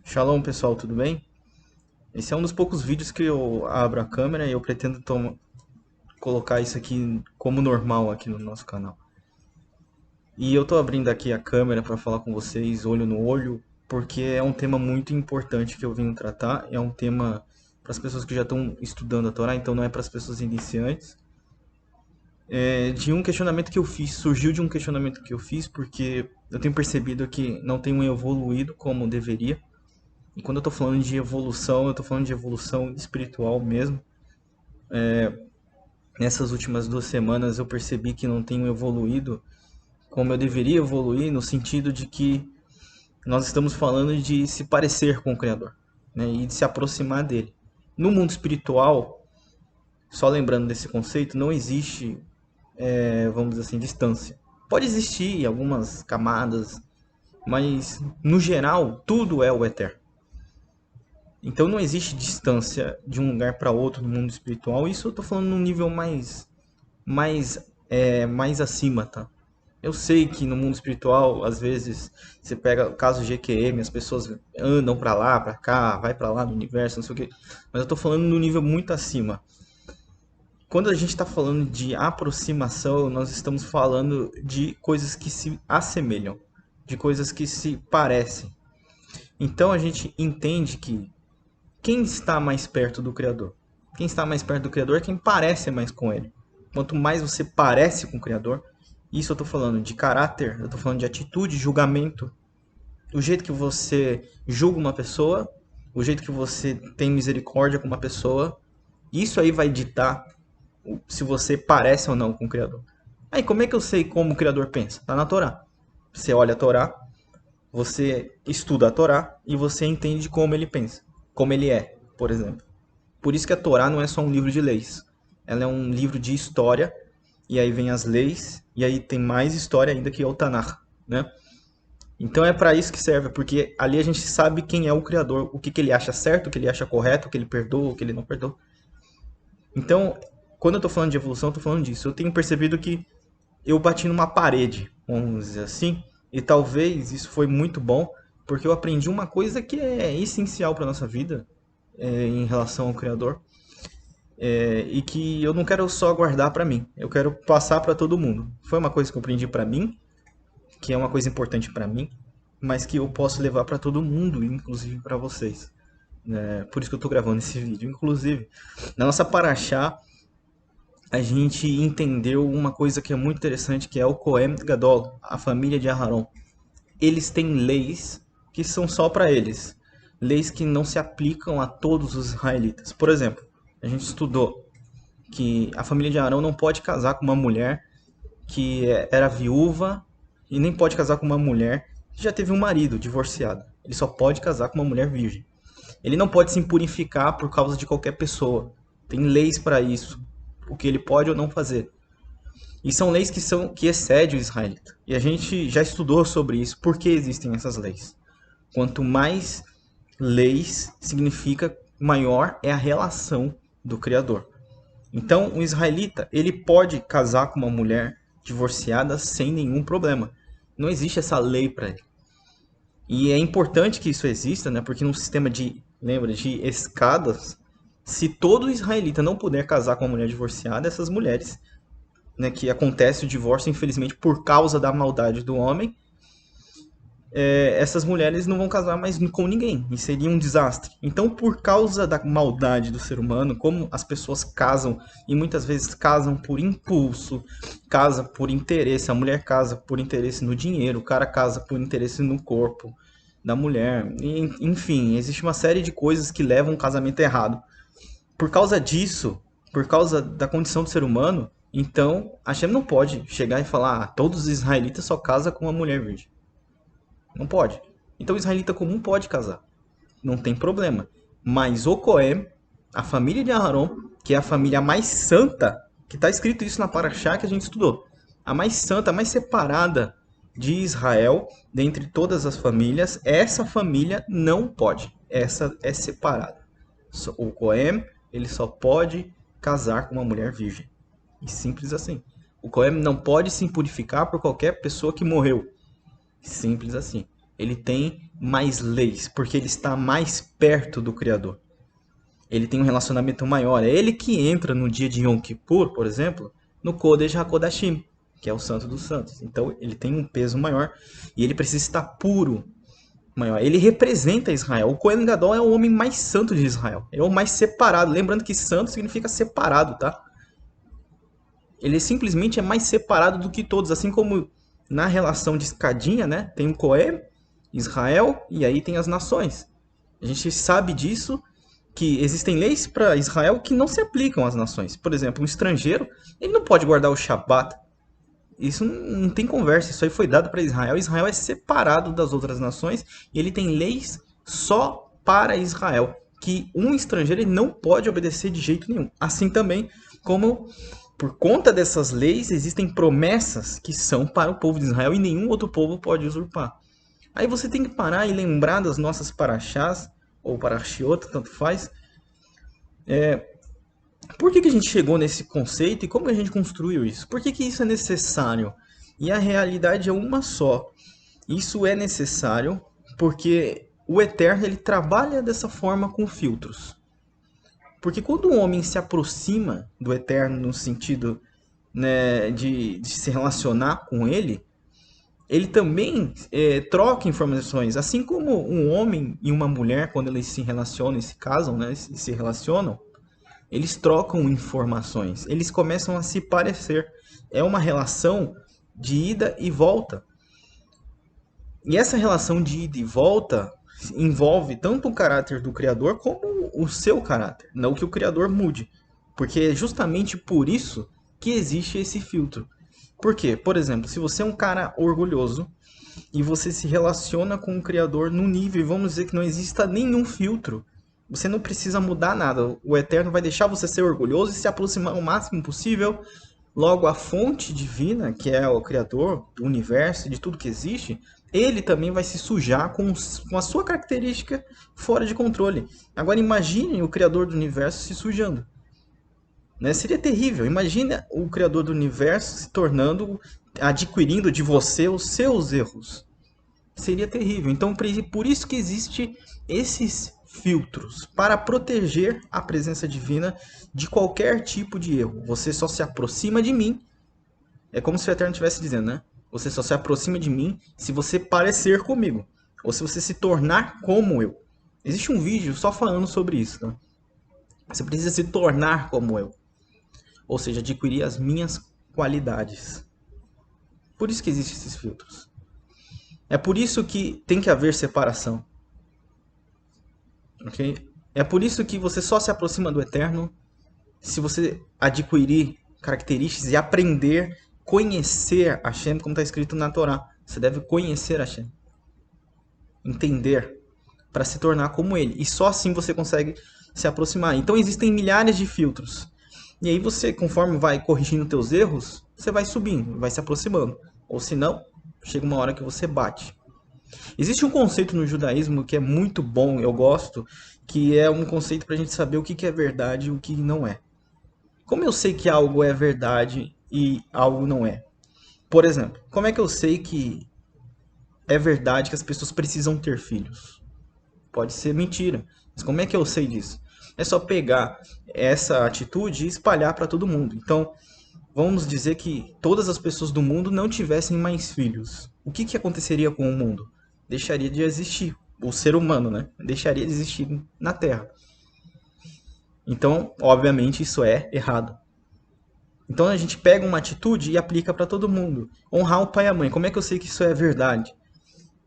Shalom pessoal, tudo bem? Esse é um dos poucos vídeos que eu abro a câmera e eu pretendo colocar isso aqui como normal aqui no nosso canal. E eu tô abrindo aqui a câmera para falar com vocês olho no olho, porque é um tema muito importante que eu vim tratar. É um tema para as pessoas que já estão estudando a Torá, então não é para as pessoas iniciantes. De um questionamento que eu fiz, surgiu de um questionamento que eu fiz, porque eu tenho percebido que não tenho evoluído como deveria. E quando eu tô falando de evolução, eu tô falando de evolução espiritual mesmo. Nessas últimas 2 semanas eu percebi que não tenho evoluído como eu deveria evoluir, no sentido de que nós estamos falando de se parecer com o Criador, né, e de se aproximar dele. No mundo espiritual, só lembrando desse conceito, não existe, vamos dizer assim, distância. Pode existir algumas camadas, mas no geral tudo é o eterno. Então não existe distância de um lugar para outro no mundo espiritual. Isso eu estou falando num nível mais acima, tá? Eu sei que no mundo espiritual, às vezes, você pega o caso GQM, as pessoas andam pra lá, pra cá, vai pra lá no universo, não sei o quê. Mas eu tô falando no nível muito acima. Quando a gente tá falando de aproximação, nós estamos falando de coisas que se assemelham, de coisas que se parecem. Então a gente entende que quem está mais perto do Criador? Quem está mais perto do Criador é quem parece mais com ele. Quanto mais você parece com o Criador, isso eu estou falando de caráter, eu estou falando de atitude, julgamento, o jeito que você julga uma pessoa, o jeito que você tem misericórdia com uma pessoa, isso aí vai ditar se você parece ou não com o Criador. Aí, como é que eu sei como o Criador pensa? Tá na Torá. Você olha a Torá, você estuda a Torá e você entende como ele pensa, como ele é, por exemplo. Por isso que a Torá não é só um livro de leis. Ela é um livro de história, e aí vem as leis, e aí tem mais história ainda que é o Tanakh, né? Então é para isso que serve, porque ali a gente sabe quem é o Criador, o que, que ele acha certo, o que ele acha correto, o que ele perdoa, o que ele não perdoa. Então, quando eu tô falando de evolução, eu tô falando disso. Eu tenho percebido que eu bati numa parede, vamos dizer assim, e talvez isso foi muito bom, porque eu aprendi uma coisa que é essencial para nossa vida, em relação ao Criador, e que eu não quero só guardar para mim, eu quero passar para todo mundo. Foi uma coisa que eu aprendi para mim, que é uma coisa importante para mim, mas que eu posso levar para todo mundo, inclusive para vocês. Por isso que eu estou gravando esse vídeo. Inclusive, na nossa paraxá, a gente entendeu uma coisa que é muito interessante, que é o Cohen Gadol, a família de Aharon. Eles têm leis que são só para eles. Leis que não se aplicam a todos os israelitas. Por exemplo, a gente estudou que a família de Arão não pode casar com uma mulher que era viúva e nem pode casar com uma mulher que já teve um marido divorciado. Ele só pode casar com uma mulher virgem. Ele não pode se impurificar por causa de qualquer pessoa. Tem leis para isso, o que ele pode ou não fazer. E são leis que excedem o israelita. E a gente já estudou sobre isso, por que existem essas leis. Quanto mais leis, significa maior é a relação do Criador. Então, o israelita, ele pode casar com uma mulher divorciada sem nenhum problema. Não existe essa lei para ele. E é importante que isso exista, né? Porque num sistema de, lembra, de escadas, se todo israelita não puder casar com uma mulher divorciada, essas mulheres, né, que acontece o divórcio, infelizmente, por causa da maldade do homem, essas mulheres não vão casar mais com ninguém, e seria um desastre. Então, por causa da maldade do ser humano, como as pessoas casam, e muitas vezes casam por impulso, casa por interesse, a mulher casa por interesse no dinheiro, o cara casa por interesse no corpo da mulher, enfim, existe uma série de coisas que levam um casamento errado. Por causa disso, por causa da condição do ser humano, então Hashem não pode chegar e falar: todos os israelitas só casam com uma mulher virgem. Não pode. Então o israelita comum pode casar. Não tem problema. Mas o Cohen, a família de Aharon, que é a família mais santa, que está escrito isso na Paraxá que a gente estudou, a mais santa, a mais separada de Israel, dentre todas as famílias, essa família não pode. Essa é separada. O Cohen, ele só pode casar com uma mulher virgem. E simples assim. O Cohen não pode se impurificar por qualquer pessoa que morreu. Simples assim. ele tem mais leis, porque ele está mais perto do Criador. Ele tem um relacionamento maior. É ele que entra no dia de Yom Kippur, por exemplo, no Kodesh HaKodashim, que é o Santo dos Santos. Então ele tem um peso maior e ele precisa estar puro, maior. Ele representa Israel. O Kohen Gadol é o homem mais santo de Israel. É o mais separado. Lembrando que santo significa separado, tá? Ele simplesmente é mais separado do que todos. Assim como na relação de escadinha, né? Tem o Kohen, Israel e aí tem as nações. A gente sabe disso, que existem leis para Israel que não se aplicam às nações. Por exemplo, um estrangeiro, ele não pode guardar o Shabat. Isso não tem conversa, isso aí foi dado para Israel. Israel é separado das outras nações e ele tem leis só para Israel, que um estrangeiro ele não pode obedecer de jeito nenhum. Assim também como por conta dessas leis existem promessas que são para o povo de Israel e nenhum outro povo pode usurpar. Aí você tem que parar e lembrar das nossas paraxás, ou parashiot, tanto faz. Por que a gente chegou nesse conceito e como a gente construiu isso? Por que isso é necessário? E a realidade é uma só. Isso é necessário porque o Eterno ele trabalha dessa forma com filtros. Porque quando um homem se aproxima do Eterno no sentido, né, de se relacionar com ele, ele também troca informações. Assim como um homem e uma mulher, quando eles se relacionam e se casam, né, se relacionam, eles trocam informações, eles começam a se parecer. É uma relação de ida e volta. E essa relação de ida e volta envolve tanto o caráter do Criador como o seu caráter. Não que o Criador mude. Porque é justamente por isso que existe esse filtro. Por quê? Por exemplo, se você é um cara orgulhoso e você se relaciona com o Criador no nível, vamos dizer que não exista nenhum filtro, você não precisa mudar nada. O Eterno vai deixar você ser orgulhoso e se aproximar o máximo possível. Logo, a fonte divina, que é o Criador do universo e de tudo que existe, ele também vai se sujar com a sua característica fora de controle. Agora imagine o Criador do universo se sujando. Né? Seria terrível. Imagina o Criador do universo se tornando, adquirindo de você os seus erros. Seria terrível. Então, por isso que existe esses filtros para proteger a presença divina de qualquer tipo de erro. Você só se aproxima de mim. É como se o Eterno estivesse dizendo, né? Você só se aproxima de mim se você parecer comigo. Ou se você se tornar como eu. Existe um vídeo só falando sobre isso. Né? Você precisa se tornar como eu. Ou seja, adquirir as minhas qualidades. Por isso que existem esses filtros. É por isso que tem que haver separação. Okay? É por isso que você só se aproxima do Eterno se você adquirir características e aprender, conhecer Hashem, como está escrito na Torá. Você deve conhecer Hashem. Entender. Para se tornar como ele. E só assim você consegue se aproximar. Então existem milhares de filtros. E aí você, conforme vai corrigindo teus erros, você vai subindo, vai se aproximando. Ou se não, chega uma hora que você bate. Existe um conceito no judaísmo que é muito bom, eu gosto, que é um conceito para a gente saber o que é verdade e o que não é. Como eu sei que algo é verdade e algo não é? Por exemplo, como é que eu sei que é verdade que as pessoas precisam ter filhos? Pode ser mentira, mas como é que eu sei disso? É só pegar essa atitude e espalhar para todo mundo. Então, vamos dizer que todas as pessoas do mundo não tivessem mais filhos. O que aconteceria com o mundo? Deixaria de existir. O ser humano, né? Deixaria de existir na Terra. Então, obviamente, isso é errado. Então, a gente pega uma atitude e aplica para todo mundo. Honrar o pai e a mãe. Como é que eu sei que isso é verdade?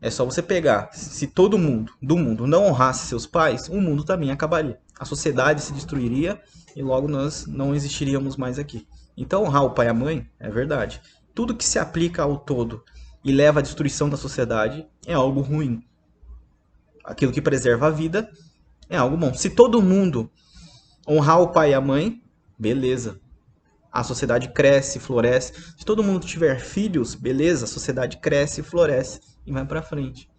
É só você pegar. Se todo mundo do mundo não honrasse seus pais, o mundo também acabaria. A sociedade se destruiria e logo nós não existiríamos mais aqui. Então, honrar o pai e a mãe é verdade. Tudo que se aplica ao todo e leva à destruição da sociedade é algo ruim. Aquilo que preserva a vida é algo bom. Se todo mundo honrar o pai e a mãe, beleza. A sociedade cresce, floresce. Se todo mundo tiver filhos, beleza, a sociedade cresce, floresce e vai para frente.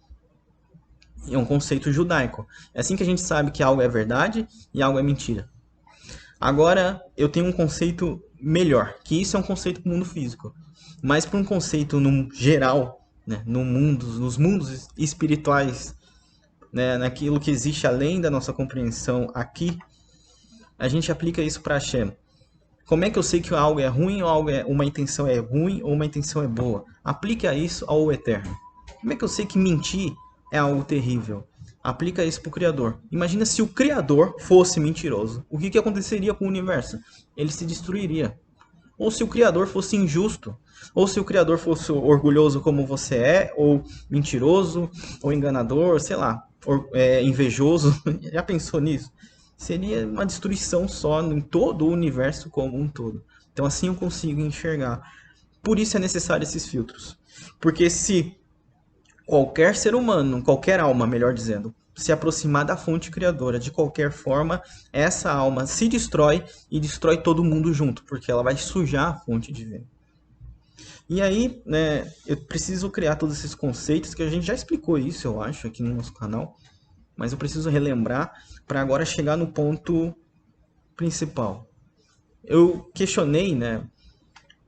É um conceito judaico. É assim que a gente sabe que algo é verdade e algo é mentira. Agora, eu tenho um conceito melhor, que isso é um conceito para o mundo físico. Mas para um conceito no geral, né? No mundo, nos mundos espirituais, né? Naquilo que existe além da nossa compreensão aqui, a gente aplica isso para Hashem. Como é que eu sei que algo é ruim ou uma intenção é ruim ou uma intenção é boa? Aplica isso ao Eterno. Como é que eu sei que mentir é algo terrível? Aplica isso para o Criador. Imagina se o Criador fosse mentiroso. O que aconteceria com o universo? Ele se destruiria. Ou se o Criador fosse injusto. Ou se o Criador fosse orgulhoso como você é, ou mentiroso, ou enganador, sei lá, invejoso. Já pensou nisso? Seria uma destruição só em todo o universo como um todo. Então assim eu consigo enxergar. Por isso é necessário esses filtros. Porque se qualquer ser humano, qualquer alma, melhor dizendo, se aproximar da fonte criadora de qualquer forma, essa alma se destrói e destrói todo mundo junto, porque ela vai sujar a fonte divina. E aí, né, eu preciso criar todos esses conceitos que a gente já explicou isso, eu acho, aqui no nosso canal, mas eu preciso relembrar para agora chegar no ponto principal. Eu questionei, né,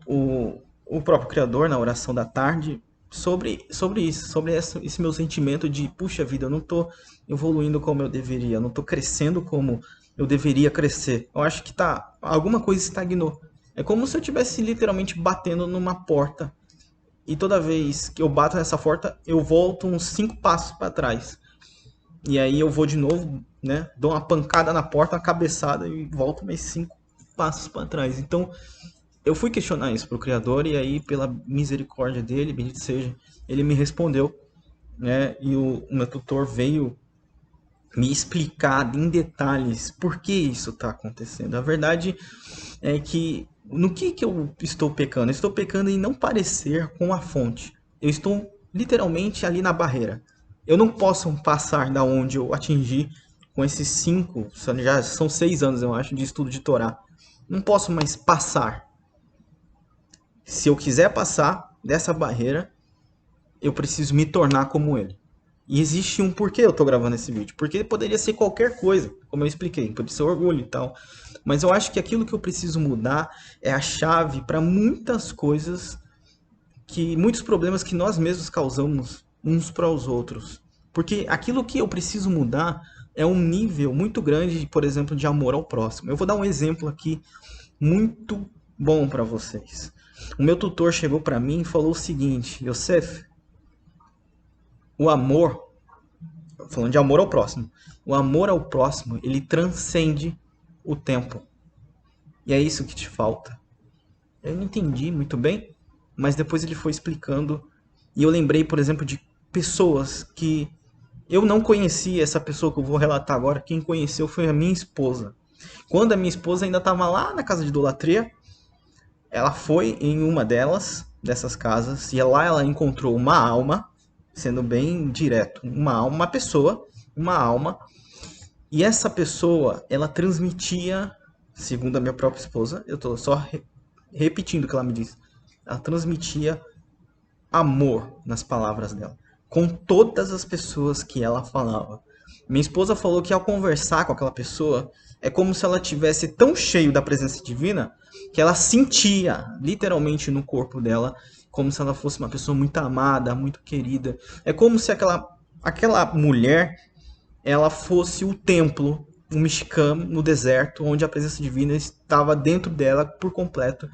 o próprio Criador na oração da tarde sobre isso, sobre esse meu sentimento de, puxa vida, eu não estou evoluindo como eu deveria, eu não estou crescendo como eu deveria crescer. Eu acho que alguma coisa estagnou. É como se eu estivesse literalmente batendo numa porta e toda vez que eu bato nessa porta, eu volto uns 5 passos para trás. E aí eu vou de novo, né? Dou uma pancada na porta, uma cabeçada e volto mais 5 passos para trás. Então, eu fui questionar isso pro Criador e aí, pela misericórdia dele, bendito seja, ele me respondeu, né? E o meu tutor veio me explicar em detalhes por que isso está acontecendo. A verdade é que no que eu estou pecando? Eu estou pecando em não parecer com a fonte. Eu estou literalmente ali na barreira. Eu não posso passar da onde eu atingi com esses 5, já são 6 anos, eu acho, de estudo de Torá. Não posso mais passar. Se eu quiser passar dessa barreira, eu preciso me tornar como ele. E existe um porquê eu tô gravando esse vídeo. Porque poderia ser qualquer coisa, como eu expliquei, pode ser orgulho e tal. Mas eu acho que aquilo que eu preciso mudar é a chave para muitas coisas, muitos problemas que nós mesmos causamos uns para os outros. Porque aquilo que eu preciso mudar é um nível muito grande, por exemplo, de amor ao próximo. Eu vou dar um exemplo aqui muito bom para vocês. O meu tutor chegou para mim e falou o seguinte: Yosef, o amor, falando de amor ao próximo, o amor ao próximo, ele transcende o tempo. E é isso que te falta. Eu não entendi muito bem, mas depois ele foi explicando e eu lembrei, por exemplo, de pessoas que eu não conhecia. Essa pessoa que eu vou relatar agora, quem conheceu foi a minha esposa. Quando a minha esposa ainda estava lá na casa de idolatria, ela foi em uma dessas casas, e lá ela encontrou uma alma, sendo bem direto, uma alma, uma pessoa, uma alma, e essa pessoa, ela transmitia, segundo a minha própria esposa, eu estou só repetindo o que ela me disse, ela transmitia amor nas palavras dela, com todas as pessoas que ela falava. Minha esposa falou que ao conversar com aquela pessoa, é como se ela tivesse tão cheio da presença divina que ela sentia literalmente no corpo dela como se ela fosse uma pessoa muito amada, muito querida. É como se aquela mulher ela fosse o templo, um Mishkan no deserto, onde a presença divina estava dentro dela por completo.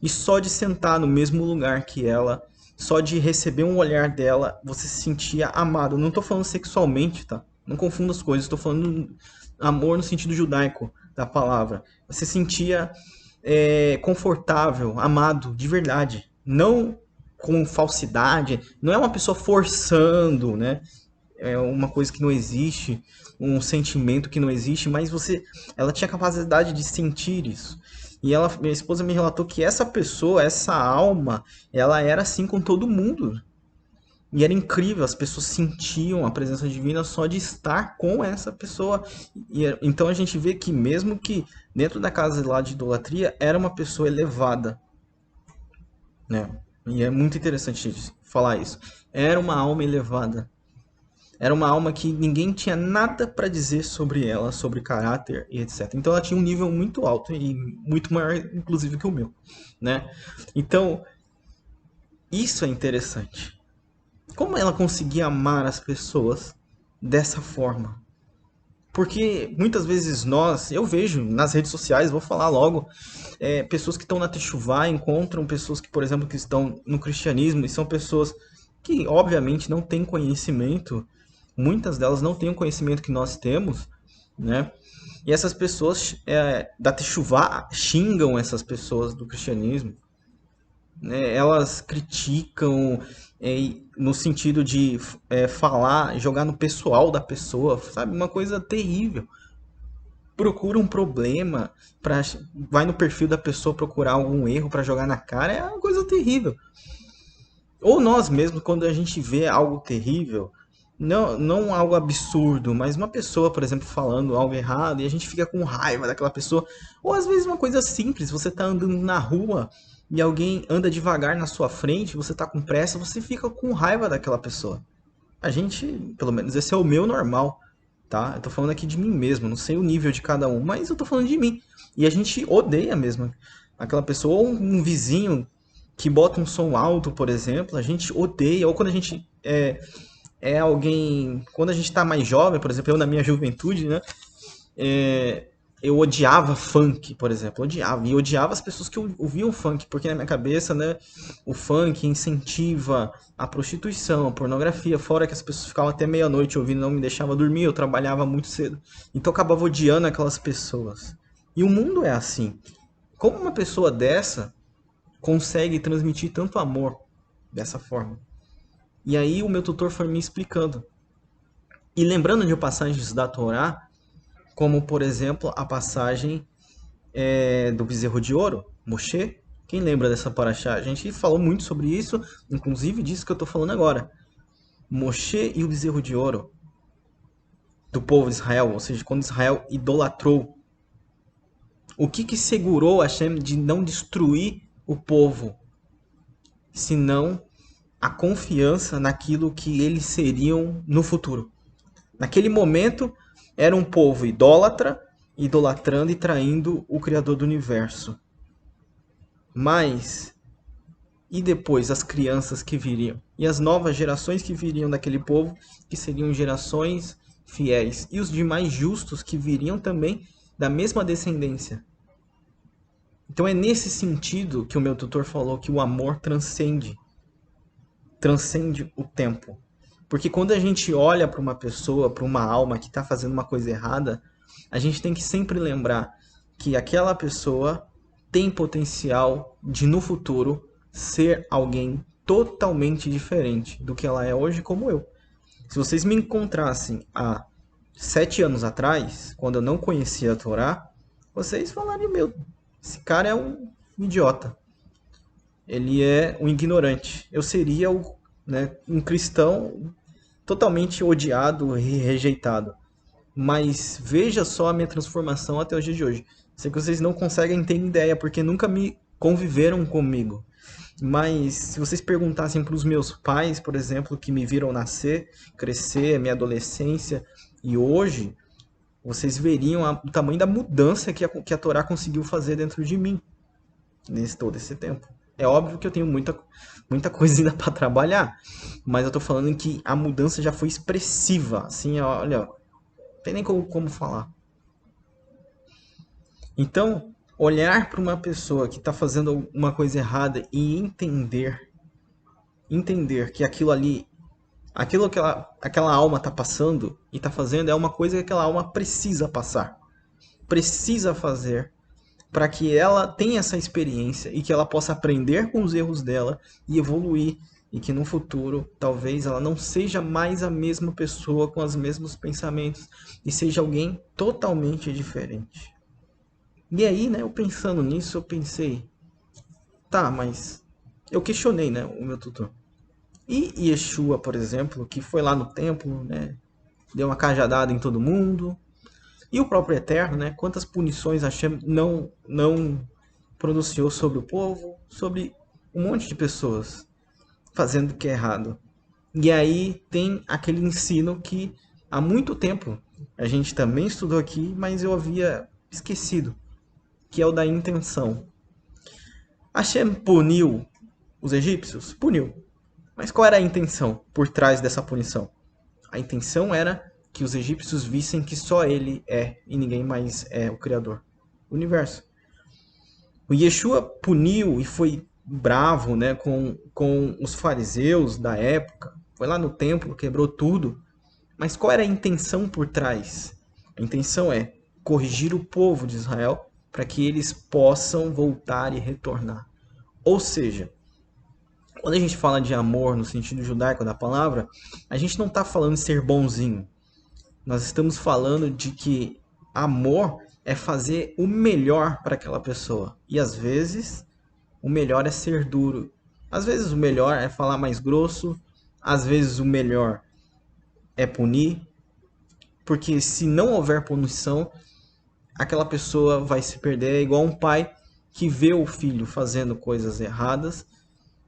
E só de sentar no mesmo lugar que ela, só de receber um olhar dela, você se sentia amado. Não estou falando sexualmente, tá? Não confunda as coisas. Estou falando amor no sentido judaico da palavra. Você sentia confortável, amado, de verdade. Não com falsidade. Não é uma pessoa forçando, né? É uma coisa que não existe, um sentimento que não existe, mas ela tinha capacidade de sentir isso. E minha esposa me relatou que essa pessoa, essa alma, ela era assim com todo mundo. E era incrível, as pessoas sentiam a presença divina só de estar com essa pessoa. Então a gente vê que mesmo que dentro da casa lá de idolatria, era uma pessoa elevada, né? E é muito interessante falar isso. Era uma alma elevada. Era uma alma que ninguém tinha nada para dizer sobre ela, sobre caráter e etc. Então ela tinha um nível muito alto e muito maior, inclusive, que o meu, né? Então, isso é interessante. Como ela conseguia amar as pessoas dessa forma? Porque muitas vezes eu vejo nas redes sociais, vou falar logo, pessoas que estão na Techuvá encontram pessoas que, por exemplo, que estão no cristianismo e são pessoas que, obviamente, não têm conhecimento, muitas delas não têm o conhecimento que nós temos, né? E essas pessoas da Techuvá xingam essas pessoas do cristianismo, né? Elas criticam no sentido de falar, jogar no pessoal da pessoa, sabe? Uma coisa terrível. Procura um problema, vai no perfil da pessoa procurar algum erro para jogar na cara, é uma coisa terrível. Ou nós mesmos, quando a gente vê algo terrível, não algo absurdo, mas uma pessoa, por exemplo, falando algo errado e a gente fica com raiva daquela pessoa. Ou às vezes uma coisa simples, você tá andando na rua e alguém anda devagar na sua frente, você tá com pressa, você fica com raiva daquela pessoa. A gente, pelo menos esse é o meu normal, tá? Eu tô falando aqui de mim mesmo, não sei o nível de cada um, mas eu tô falando de mim. E a gente odeia mesmo aquela pessoa, ou um vizinho que bota um som alto, por exemplo, a gente odeia, ou quando a gente é alguém, quando a gente tá mais jovem, por exemplo, eu na minha juventude, né, é, eu odiava funk, por exemplo, odiava, e odiava as pessoas que ouviam funk, porque na minha cabeça, né, o funk incentiva a prostituição, a pornografia, fora que as pessoas ficavam até meia-noite ouvindo, não me deixava dormir, eu trabalhava muito cedo, então eu acabava odiando aquelas pessoas. E o mundo é assim. Como uma pessoa dessa consegue transmitir tanto amor dessa forma? E aí o meu tutor foi me explicando. E lembrando de passagens da Torá, como por exemplo a passagem do bezerro de ouro, Moshe. Quem lembra dessa paraxá? A gente falou muito sobre isso, inclusive disso que eu estou falando agora. Moshe e o bezerro de ouro do povo de Israel, ou seja, quando Israel idolatrou. O que segurou Hashem de não destruir o povo? Senão a confiança naquilo que eles seriam no futuro. Naquele momento, era um povo idólatra, idolatrando e traindo o Criador do Universo. Mas, e depois as crianças que viriam? E as novas gerações que viriam daquele povo, que seriam gerações fiéis? E os demais justos que viriam também da mesma descendência? Então é nesse sentido que o meu tutor falou que o amor transcende o tempo. Porque quando a gente olha para uma pessoa, para uma alma que está fazendo uma coisa errada, a gente tem que sempre lembrar que aquela pessoa tem potencial de no futuro ser alguém totalmente diferente do que ela é hoje, como eu. Se vocês me encontrassem há 7 anos atrás, quando eu não conhecia a Torá, vocês falariam, meu, esse cara é um idiota. Ele é um ignorante. Eu seria um cristão totalmente odiado e rejeitado. Mas veja só a minha transformação até o dia de hoje. Sei que vocês não conseguem ter ideia, porque nunca me conviveram comigo. Mas se vocês perguntassem para os meus pais, por exemplo, que me viram nascer, crescer, minha adolescência e hoje, vocês veriam o tamanho da mudança que a Torá conseguiu fazer dentro de mim nesse todo esse tempo. É óbvio que eu tenho muita coisa ainda para trabalhar, mas eu tô falando que a mudança já foi expressiva, assim, olha, não tem nem como falar. Então, olhar para uma pessoa que está fazendo uma coisa errada e entender que aquilo ali, aquilo que aquela alma está passando e está fazendo é uma coisa que aquela alma precisa passar, precisa fazer para que ela tenha essa experiência e que ela possa aprender com os erros dela e evoluir e que no futuro talvez ela não seja mais a mesma pessoa com os mesmos pensamentos e seja alguém totalmente diferente. E aí, né, eu pensando nisso, eu pensei, tá, mas eu questionei, né, o meu tutor. E Yeshua, por exemplo, que foi lá no templo, né, deu uma cajadada em todo mundo, e o próprio Eterno, né? Quantas punições Hashem não pronunciou sobre o povo, sobre um monte de pessoas fazendo o que é errado. E aí tem aquele ensino que há muito tempo a gente também estudou aqui, mas eu havia esquecido, que é o da intenção. Hashem puniu os egípcios? Puniu. Mas qual era a intenção por trás dessa punição? A intenção era que os egípcios vissem que só ele é e ninguém mais é o Criador do universo. O Yeshua puniu e foi bravo, né, com os fariseus da época. Foi lá no templo, quebrou tudo. Mas qual era a intenção por trás? A intenção é corrigir o povo de Israel para que eles possam voltar e retornar. Ou seja, quando a gente fala de amor no sentido judaico da palavra, a gente não está falando de ser bonzinho. Nós estamos falando de que amor é fazer o melhor para aquela pessoa. E às vezes o melhor é ser duro. Às vezes o melhor é falar mais grosso. Às vezes o melhor é punir. Porque se não houver punição, aquela pessoa vai se perder. É igual um pai que vê o filho fazendo coisas erradas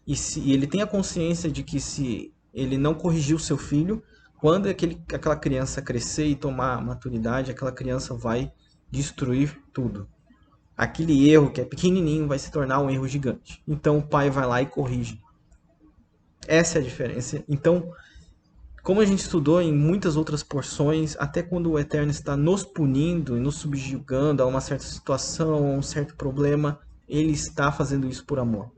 e ele tem a consciência de que se ele não corrigir o seu filho, quando aquela criança crescer e tomar maturidade, aquela criança vai destruir tudo. Aquele erro que é pequenininho vai se tornar um erro gigante. Então o pai vai lá e corrige. Essa é a diferença. Então, como a gente estudou em muitas outras porções, até quando o Eterno está nos punindo e nos subjugando a uma certa situação, a um certo problema, ele está fazendo isso por amor.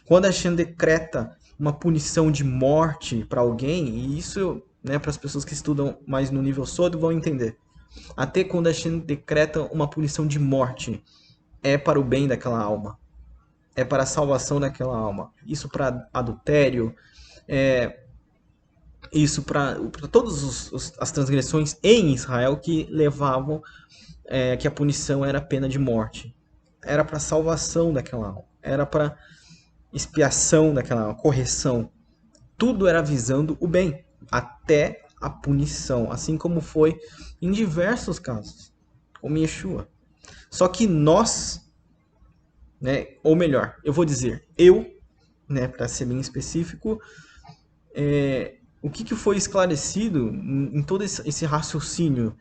Quando a Hashem decreta uma punição de morte para alguém, e isso, né, para as pessoas que estudam mais no nível Sod vão entender. Até quando a Hashem decreta uma punição de morte, é para o bem daquela alma. É para a salvação daquela alma. Isso para adultério, isso para todas as transgressões em Israel que levavam que a punição era a pena de morte. Era para a salvação daquela alma. Era para expiação daquela alma, correção. Tudo era visando o bem, até a punição, assim como foi em diversos casos, como Yeshua. Só que nós, né, ou melhor, eu vou dizer, eu, né, para ser bem específico, o que foi esclarecido em todo esse raciocínio,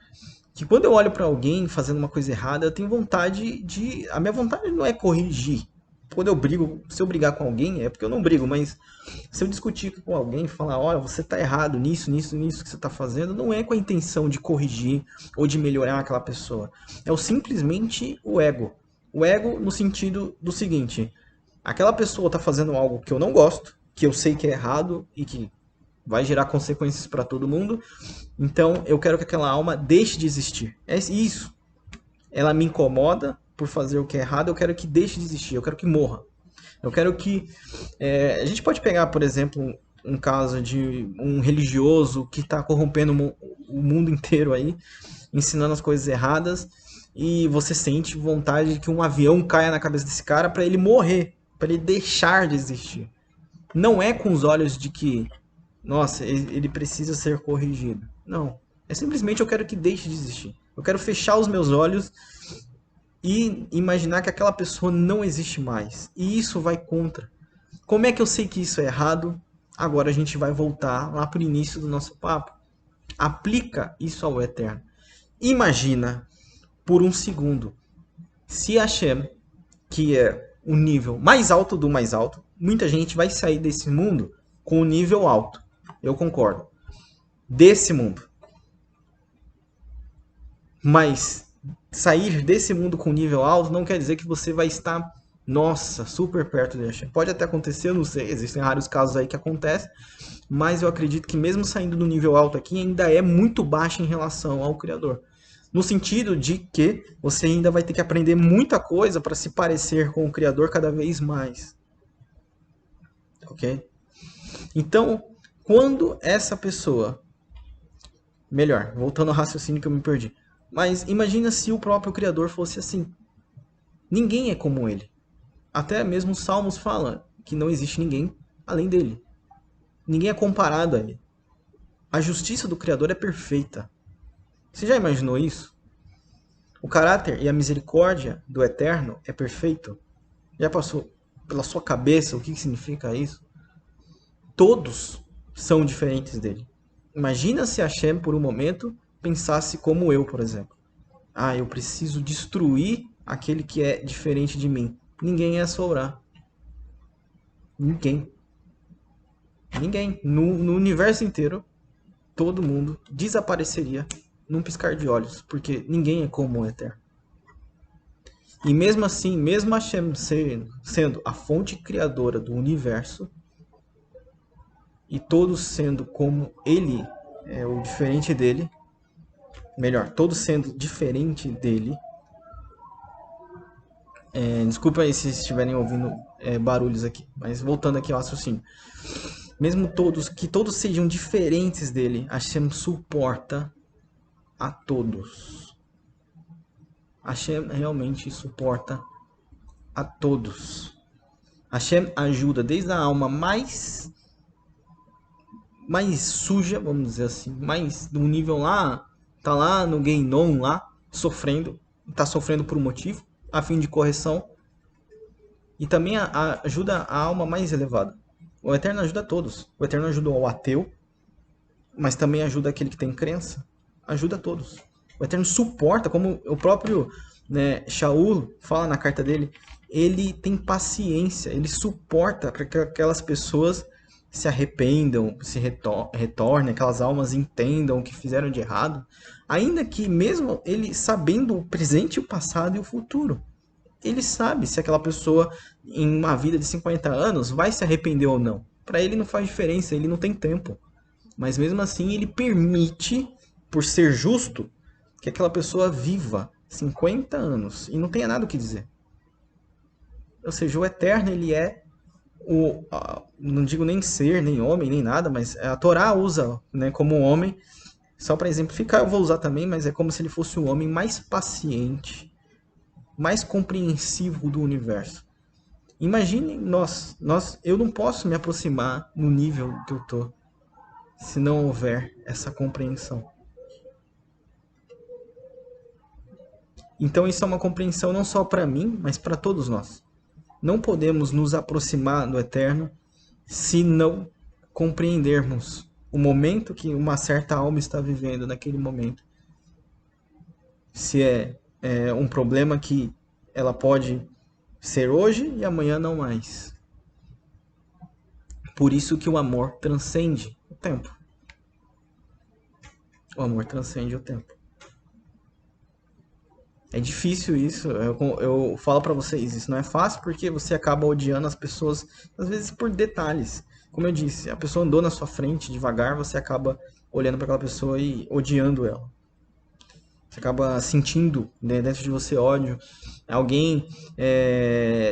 que quando eu olho para alguém fazendo uma coisa errada, eu tenho vontade de... A minha vontade não é corrigir. Quando eu brigo, se eu brigar com alguém, é porque eu não brigo, mas se eu discutir com alguém e falar, olha, você está errado nisso, nisso, nisso que você está fazendo, não é com a intenção de corrigir ou de melhorar aquela pessoa. É simplesmente o ego. O ego no sentido do seguinte, aquela pessoa está fazendo algo que eu não gosto, que eu sei que é errado e que vai gerar consequências para todo mundo, então eu quero que aquela alma deixe de existir. É isso. Ela me incomoda por fazer o que é errado, eu quero que deixe de existir, eu quero que morra. Eu quero que... a gente pode pegar, por exemplo, um caso de um religioso que está corrompendo o mundo inteiro aí, ensinando as coisas erradas, e você sente vontade de que um avião caia na cabeça desse cara para ele morrer, para ele deixar de existir. Não é com os olhos de que, nossa, ele precisa ser corrigido. Não. É simplesmente eu quero que deixe de existir. Eu quero fechar os meus olhos e imaginar que aquela pessoa não existe mais. E isso vai contra. Como é que eu sei que isso é errado? Agora a gente vai voltar lá para o início do nosso papo. Aplica isso ao Eterno. Imagina, por um segundo, se Hashem, que é o nível mais alto do mais alto, muita gente vai sair desse mundo com o nível alto. Eu concordo. Desse mundo. Mas sair desse mundo com nível alto não quer dizer que você vai estar, nossa, super perto de Hashem. Pode até acontecer, eu não sei, existem raros casos aí que acontecem, mas eu acredito que mesmo saindo do nível alto aqui, ainda é muito baixo em relação ao Criador. No sentido de que você ainda vai ter que aprender muita coisa para se parecer com o Criador cada vez mais. Ok? Então, quando essa pessoa... Melhor, voltando ao raciocínio que eu me perdi. Mas imagina se o próprio Criador fosse assim. Ninguém é como ele. Até mesmo os Salmos falam que não existe ninguém além dele. Ninguém é comparado a ele. A justiça do Criador é perfeita. Você já imaginou isso? O caráter e a misericórdia do Eterno é perfeito? Já passou pela sua cabeça o que significa isso? Todos são diferentes dele. Imagina se Hashem, por um momento, pensasse como eu, por exemplo. Ah, eu preciso destruir aquele que é diferente de mim. Ninguém ia sobrar. Ninguém. Ninguém. No universo inteiro, todo mundo desapareceria num piscar de olhos, porque ninguém é como o Eterno. E mesmo assim, mesmo Hashem sendo a fonte criadora do universo, e todos sendo como ele, o diferente dele, melhor, todos sendo diferente dele. Desculpa aí se estiverem ouvindo barulhos aqui, mas voltando aqui ao raciocínio. Mesmo que todos sejam diferentes dele, Hashem suporta a todos. Hashem realmente suporta a todos. Hashem ajuda desde a alma mais suja, vamos dizer assim, mais do nível lá, tá lá no Geinom lá, sofrendo, tá sofrendo por um motivo, a fim de correção, e também ajuda a alma mais elevada. O Eterno ajuda a todos. O Eterno ajuda o ateu, mas também ajuda aquele que tem crença. Ajuda a todos. O Eterno suporta, como o próprio Shaul fala na carta dele, ele tem paciência, ele suporta para que aquelas pessoas se arrependam, se retornem, aquelas almas entendam o que fizeram de errado, ainda que mesmo ele sabendo o presente, o passado e o futuro. Ele sabe se aquela pessoa em uma vida de 50 anos vai se arrepender ou não. Para ele não faz diferença, ele não tem tempo. Mas mesmo assim ele permite, por ser justo, que aquela pessoa viva 50 anos e não tenha nada o que dizer. Ou seja, o Eterno, ele é não digo nem ser, nem homem, nem nada, mas a Torá usa como homem, só para exemplificar, eu vou usar também, mas é como se ele fosse o homem mais paciente, mais compreensivo do universo. Imagine eu não posso me aproximar no nível que eu tô se não houver essa compreensão. Então isso é uma compreensão não só para mim, mas para todos nós. Não podemos nos aproximar do Eterno se não compreendermos o momento que uma certa alma está vivendo naquele momento. Se é um problema que ela pode ser hoje e amanhã não mais. Por isso que o amor transcende o tempo. O amor transcende o tempo. É difícil isso, eu falo pra vocês, isso não é fácil porque você acaba odiando as pessoas, às vezes por detalhes. Como eu disse, a pessoa andou na sua frente devagar, você acaba olhando para aquela pessoa e odiando ela. Você acaba sentindo dentro de você ódio. Alguém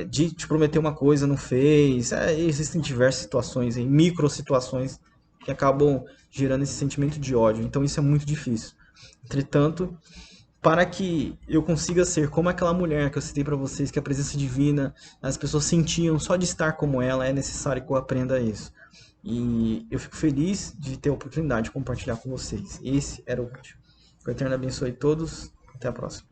te prometeu uma coisa, não fez. Existem diversas situações, micro situações que acabam gerando esse sentimento de ódio. Então isso é muito difícil. Entretanto, para que eu consiga ser como aquela mulher que eu citei para vocês, que a presença divina, as pessoas sentiam só de estar como ela, é necessário que eu aprenda isso. E eu fico feliz de ter a oportunidade de compartilhar com vocês. Esse era o vídeo. Que o Eterno abençoe todos. Até a próxima.